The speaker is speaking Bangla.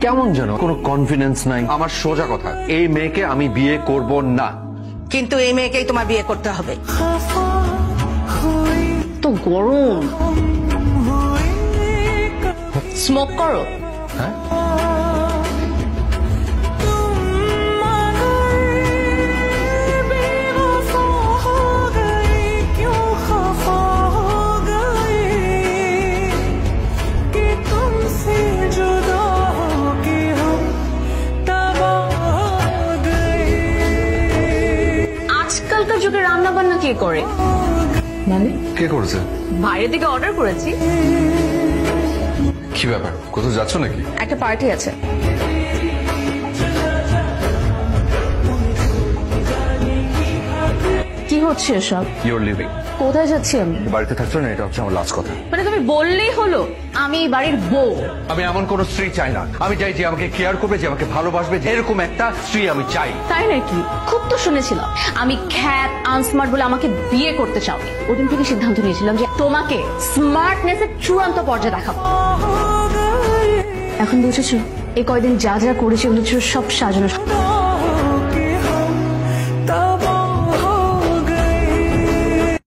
কেমন যেন কোনো কনফিডেন্স নাই। আমার সোজা কথা, এই মেয়েকে আমি বিয়ে করব না। কিন্তু এই মেয়েকেই তোমার বিয়ে করতে হবে। তো গরম, স্মোক করো। হ্যাঁ, আজকালকার যুগে রান্না বান্না কে করে? মানে কে করেছে? বাইরে থেকে অর্ডার করেছি। কি ব্যাপার, কোথাও যাচ্ছ নাকি? একটা পার্টি আছে। কি হচ্ছে এসব? Your living. কোথায় যাচ্ছি আমি? বাড়িতে থাকছো না, এটা হচ্ছে আমার লাস্ট কথা। মানে তুমি বললেই হলো আমি এই বাড়ির বউ। আমি এমন কোন স্ত্রী চাই না। আমি চাই যে আমাকে কেয়ার করবে, যে আমাকে ভালোবাসবে, যে এরকম একটা স্ত্রী আমি চাই। তাই নাকি? খুব তো শুনেছিলাম আমি খ্যাত আনস্মার্ট বলে আমাকে বিয়ে করতে চাও। ওদিন থেকে সিদ্ধান্ত নিয়েছিলাম যে তোমাকে স্মার্টনেসের চূড়ান্ত পর্যায়ে দেখাবো। এখন বুঝেছো এই কয়দিন যা যা করেছি ওগুলো ছিল সব সাজানো।